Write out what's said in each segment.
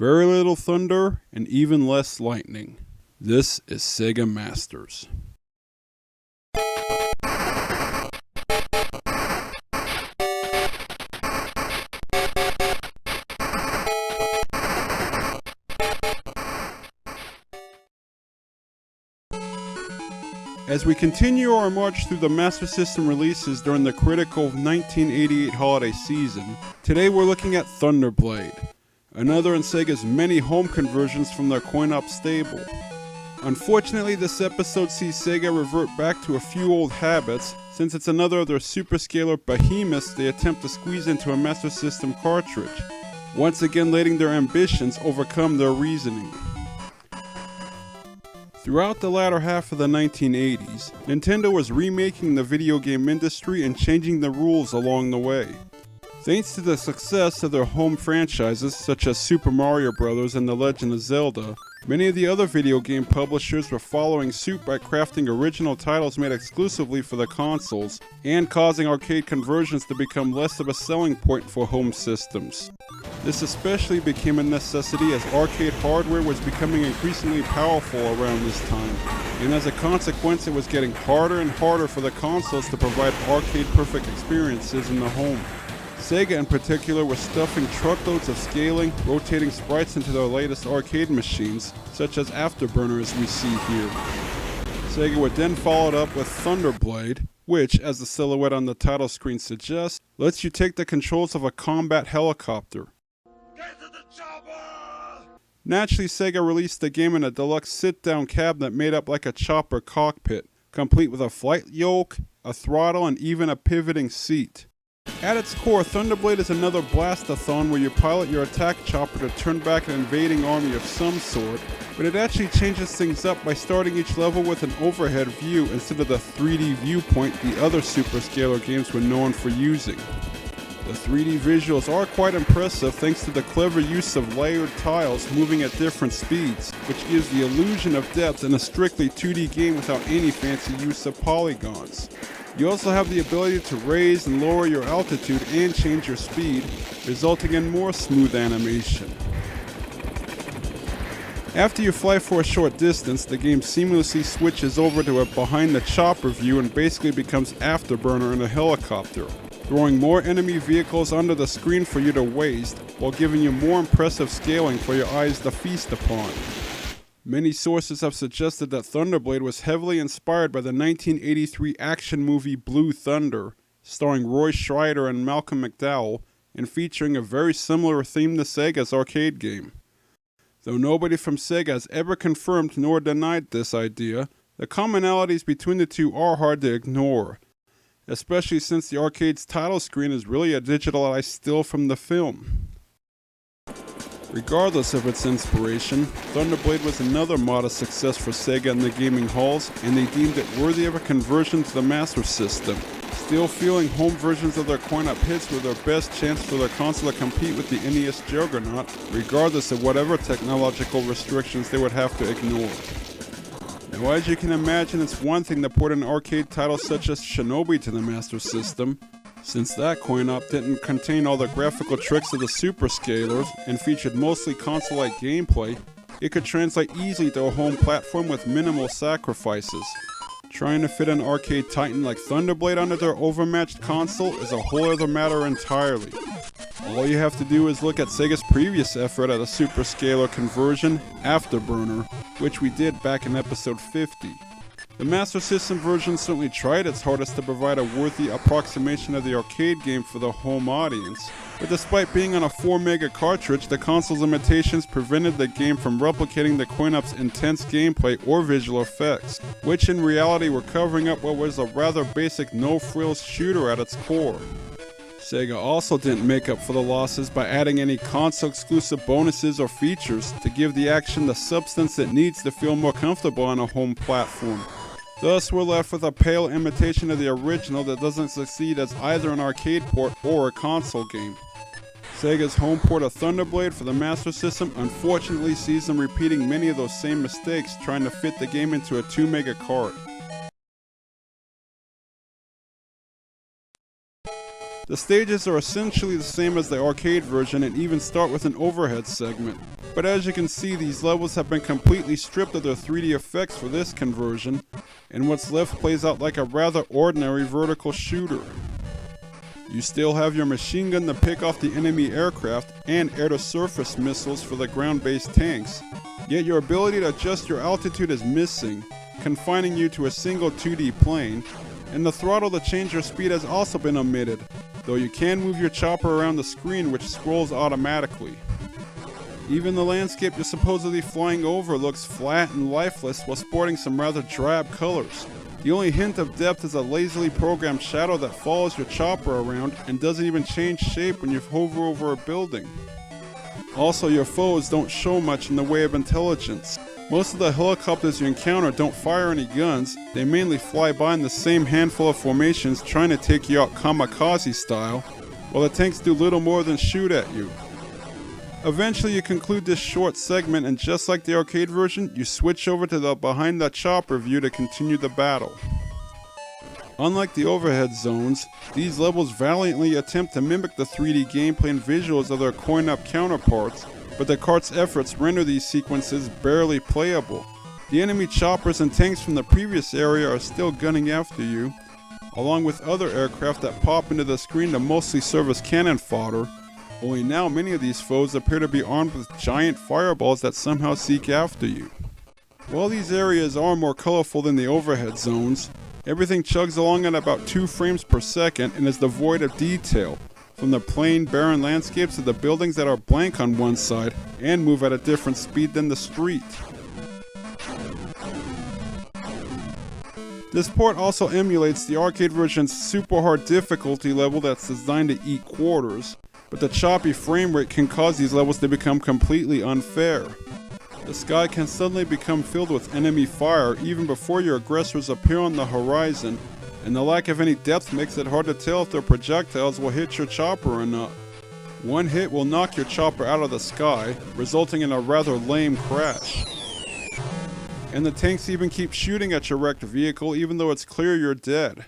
very little thunder, and even less lightning. This is Sega Masters. As we continue our march through the Master System releases during the critical 1988 holiday season, today we're looking at Thunderblade, another in Sega's many home conversions from their coin-op stable. Unfortunately, this episode sees Sega revert back to a few old habits, since it's another of their Suer Scailer behemoths they attempt to squeeze into a Master System cartridge, once again letting their ambitions overcome their reasoning. Throughout the latter half of the 1980s, Nintendo was remaking the video game industry and changing the rules along the way. Thanks to the success of their home franchises such as Super Mario Bros. And The Legend of Zelda, many of the other video game publishers were following suit by crafting original titles made exclusively for the consoles, and causing arcade conversions to become less of a selling point for home systems. This especially became a necessity as arcade hardware was becoming increasingly powerful around this time, and as a consequence it was getting harder and harder for the consoles to provide arcade-perfect experiences in the home. Sega in particular was stuffing truckloads of scaling, rotating sprites into their latest arcade machines, such as Afterburner as we see here. Sega would then follow it up with Thunderblade, which, as the silhouette on the title screen suggests, lets you take the controls of a combat helicopter. Get to the chopper! Naturally, Sega released the game in a deluxe sit-down cabinet made up like a chopper cockpit, complete with a flight yoke, a throttle, and even a pivoting seat. At its core, Thunderblade is another blastathon where you pilot your attack chopper to turn back an invading army of some sort, but it actually changes things up by starting each level with an overhead view instead of the 3D viewpoint the other Suer Scailer games were known for using. The 3D visuals are quite impressive thanks to the clever use of layered tiles moving at different speeds, which gives the illusion of depth in a strictly 2D game without any fancy use of polygons. You also have the ability to raise and lower your altitude and change your speed, resulting in more smooth animation. After you fly for a short distance, the game seamlessly switches over to a behind the chopper view and basically becomes Afterburner in a helicopter, throwing more enemy vehicles onto the screen for you to waste, while giving you more impressive scaling for your eyes to feast upon. Many sources have suggested that Thunderblade was heavily inspired by the 1983 action movie Blue Thunder, starring Roy Scheider and Malcolm McDowell, and featuring a very similar theme to Sega's arcade game. Though nobody from Sega has ever confirmed nor denied this idea, the commonalities between the two are hard to ignore, especially since the arcade's title screen is really a digitalized still from the film. Regardless of its inspiration, Thunderblade was another modest success for Sega in the gaming halls, and they deemed it worthy of a conversion to the Master System, still feeling home versions of their coin-op hits were their best chance for their console to compete with the NES juggernaut, regardless of whatever technological restrictions they would have to ignore. Now, as you can imagine, it's one thing to port an arcade title such as Shinobi to the Master System, since that coin-op didn't contain all the graphical tricks of the Suer Scailers and featured mostly console-like gameplay. It could translate easily to a home platform with minimal sacrifices. Trying to fit an arcade titan like Thunderblade onto their overmatched console is a whole other matter entirely. All you have to do is look at Sega's previous effort at a Suer Scailer conversion, Afterburner, which we did back in episode 50. The Master System version certainly tried its hardest to provide a worthy approximation of the arcade game for the home audience, but despite being on a 4MB cartridge, the console's limitations prevented the game from replicating the coin-op's intense gameplay or visual effects, which in reality were covering up what was a rather basic no-frills shooter at its core. Sega also didn't make up for the losses by adding any console-exclusive bonuses or features to give the action the substance it needs to feel more comfortable on a home platform. Thus, we're left with a pale imitation of the original that doesn't succeed as either an arcade port or a console game. Sega's home port of Thunderblade for the Master System unfortunately sees them repeating many of those same mistakes trying to fit the game into a 2MB cart. The stages are essentially the same as the arcade version and even start with an overhead segment, but But as you can see, these levels have been completely stripped of their 3D effects for this conversion, and what's left plays out like a rather ordinary vertical shooter. You still have your machine gun to pick off the enemy aircraft and air-to-surface missiles for the ground-based tanks, yet your ability to adjust your altitude is missing, confining you to a single 2D plane, and the throttle to change your speed has also been omitted, though you can move your chopper around the screen, which scrolls automatically. Even the landscape you're supposedly flying over looks flat and lifeless while sporting some rather drab colors. The only hint of depth is a lazily programmed shadow that follows your chopper around and doesn't even change shape when you hover over a building. Also, your foes don't show much in the way of intelligence. Most of the helicopters you encounter don't fire any guns, they mainly fly by in the same handful of formations trying to take you out kamikaze style, while the tanks do little more than shoot at you. Eventually you conclude this short segment, and just like the arcade version, you switch over to the behind the chopper view to continue the battle. Unlike the overhead zones, these levels valiantly attempt to mimic the 3D gameplay and visuals of their coin-op counterparts, but the cart's efforts render these sequences barely playable. The enemy choppers and tanks from the previous area are still gunning after you, along with other aircraft that pop into the screen to mostly serve as cannon fodder, only now many of these foes appear to be armed with giant fireballs that somehow seek after you. While these areas are more colorful than the overhead zones, everything chugs along at about 2 frames per second and is devoid of detail, from the plain, barren landscapes to the buildings that are blank on one side and move at a different speed than the street. This port also emulates the arcade version's super hard difficulty level that's designed to eat quarters, but the choppy frame rate can cause these levels to become completely unfair. The sky can suddenly become filled with enemy fire even before your aggressors appear on the horizon, and the lack of any depth makes it hard to tell if their projectiles will hit your chopper or not. One hit will knock your chopper out of the sky, resulting in a rather lame crash. And the tanks even keep shooting at your wrecked vehicle even though it's clear you're dead.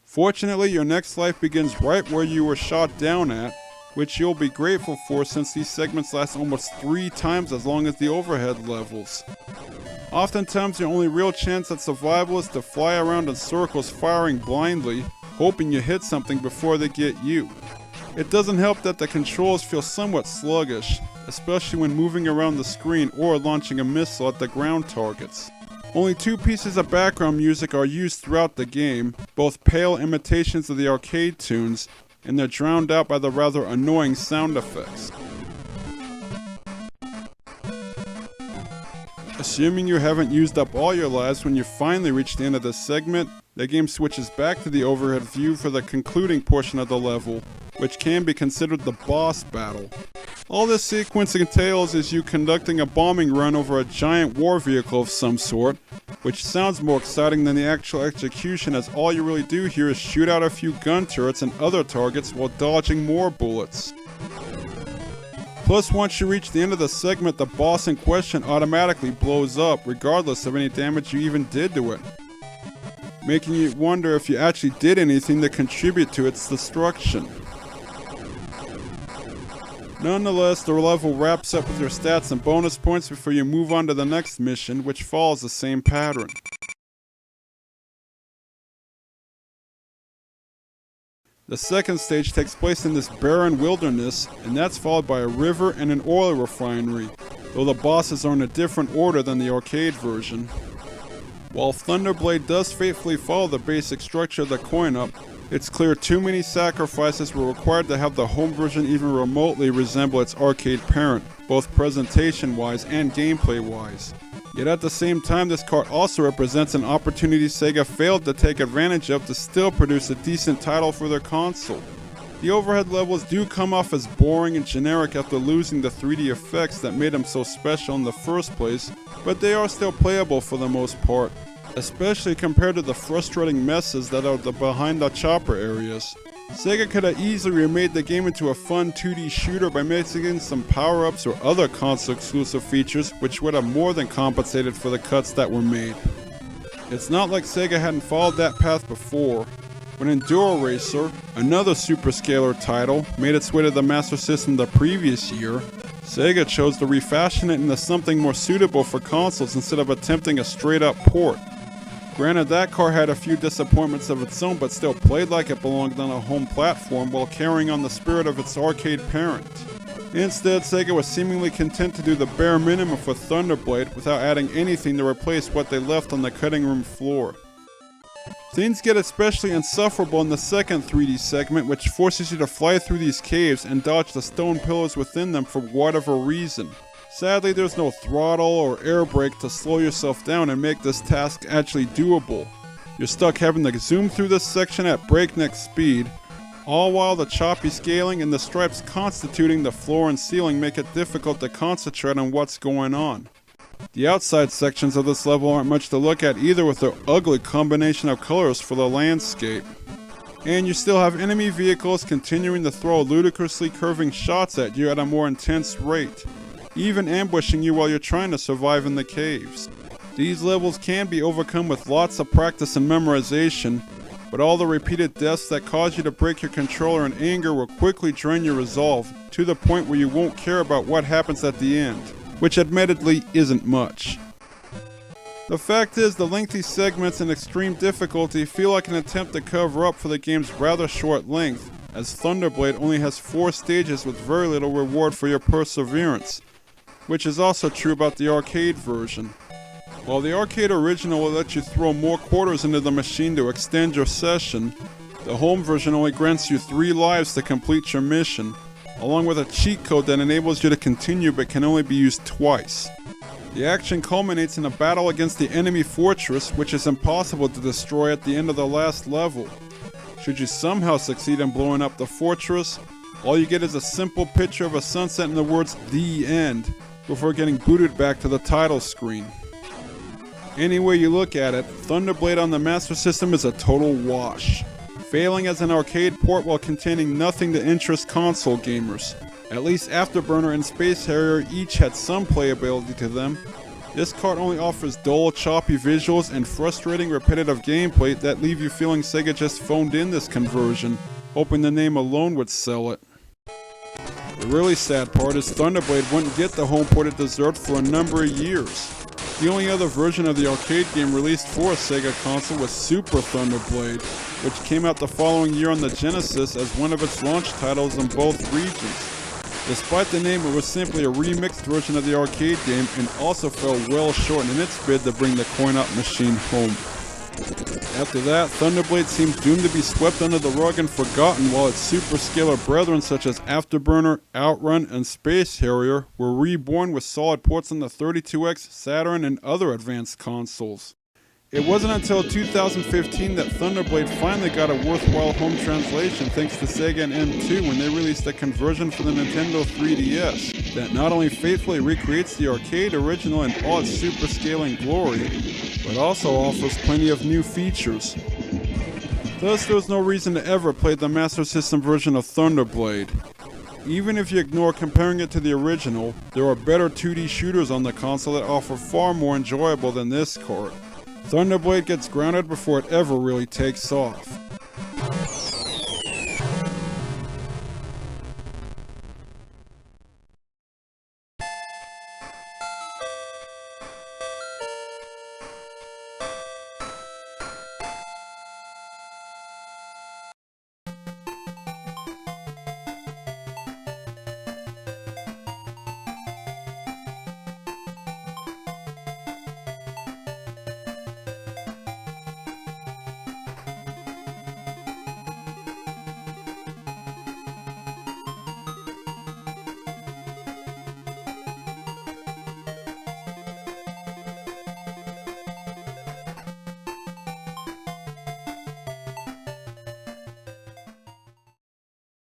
Fortunately, your next life begins right where you were shot down at, which you'll be grateful for since these segments last almost 3 times as long as the overhead levels. Oftentimes your only real chance at survival is to fly around in circles firing blindly, hoping you hit something before they get you. It doesn't help that the controls feel somewhat sluggish, especially when moving around the screen or launching a missile at the ground targets. Only 2 pieces of background music are used throughout the game, both pale imitations of the arcade tunes, and they're drowned out by the rather annoying sound effects. Assuming you haven't used up all your lives when you finally reach the end of this segment, the game switches back to the overhead view for the concluding portion of the level, which can be considered the boss battle. All this sequence entails is you conducting a bombing run over a giant war vehicle of some sort, which sounds more exciting than the actual execution, as all you really do here is shoot out a few gun turrets and other targets while dodging more bullets. Plus, once you reach the end of the segment, the boss in question automatically blows up, regardless of any damage you even did to it, making you wonder if you actually did anything to contribute to its destruction. Nonetheless, the level wraps up with your stats and bonus points before you move on to the next mission, which follows the same pattern. The second stage takes place in this barren wilderness, and that's followed by a river and an oil refinery, though the bosses are in a different order than the arcade version. While Thunderblade does faithfully follow the basic structure of the coin-op, it's clear too many sacrifices were required to have the home version even remotely resemble its arcade parent, both presentation-wise and gameplay-wise. Yet at the same time, this cart also represents an opportunity Sega failed to take advantage of to still produce a decent title for their console. The overhead levels do come off as boring and generic after losing the 3D effects that made them so special in the first place, but they are still playable for the most part, especially compared to the frustrating messes that are the behind the chopper areas. Sega could have easily remade the game into a fun 2D shooter by mixing in some power-ups or other console-exclusive features which would have more than compensated for the cuts that were made. It's not like Sega hadn't followed that path before. When Enduro Racer, another Suer Scailer title, made its way to the Master System the previous year, Sega chose to refashion it into something more suitable for consoles instead of attempting a straight-up port. Granted, that car had a few disappointments of its own, but still played like it belonged on a home platform while carrying on the spirit of its arcade parent. Instead, Sega was seemingly content to do the bare minimum for Thunderblade without adding anything to replace what they left on the cutting room floor. Things get especially insufferable in the second 3D segment, which forces you to fly through these caves and dodge the stone pillars within them for whatever reason. Sadly, there's no throttle or air brake to slow yourself down and make this task actually doable. You're stuck having to zoom through this section at breakneck speed, all while the choppy scaling and the stripes constituting the floor and ceiling make it difficult to concentrate on what's going on. The outside sections of this level aren't much to look at either, with their ugly combination of colors for the landscape. And you still have enemy vehicles continuing to throw ludicrously curving shots at you at a more intense rate, even ambushing you while you're trying to survive in the caves. These levels can be overcome with lots of practice and memorization, but all the repeated deaths that cause you to break your controller in anger will quickly drain your resolve to the point where you won't care about what happens at the end, which admittedly isn't much. The fact is, the lengthy segments and extreme difficulty feel like an attempt to cover up for the game's rather short length, as Thunderblade only has 4 stages with very little reward for your perseverance, which is also true about the arcade version. While the arcade original will let you throw more quarters into the machine to extend your session, the home version only grants you 3 lives to complete your mission, along with a cheat code that enables you to continue but can only be used twice. The action culminates in a battle against the enemy fortress, which is impossible to destroy at the end of the last level. Should you somehow succeed in blowing up the fortress, all you get is a simple picture of a sunset and the words "The End" before getting booted back to the title screen. Any way you look at it, Thunderblade on the Master System is a total wash, failing as an arcade port while containing nothing to interest console gamers. At least Afterburner and Space Harrier each had some playability to them. This card only offers dull, choppy visuals and frustrating repetitive gameplay that leave you feeling Sega just phoned in this conversion, hoping the name alone would sell it. The really sad part is Thunderblade wouldn't get the home port it deserved for a number of years. The only other version of the arcade game released for a Sega console was Super Thunderblade, which came out the following year on the Genesis as one of its launch titles in both regions. Despite the name, it was simply a remixed version of the arcade game and also fell well short in its bid to bring the coin-op machine home. After that, Thunderblade seems doomed to be swept under the rug and forgotten, while its Suer Scailer brethren such as Afterburner, Outrun, and Space Harrier were reborn with solid ports on the 32X, Saturn, and other advanced consoles. It wasn't until 2015 that Thunderblade finally got a worthwhile home translation thanks to Sega and M2 when they released a conversion for the Nintendo 3DS that not only faithfully recreates the arcade original in all its super scaling glory, but also offers plenty of new features. Thus, there's no reason to ever play the Master System version of Thunderblade. Even if you ignore comparing it to the original, there are better 2D shooters on the console that offer far more enjoyable than this card. Thunderblade gets grounded before it ever really takes off.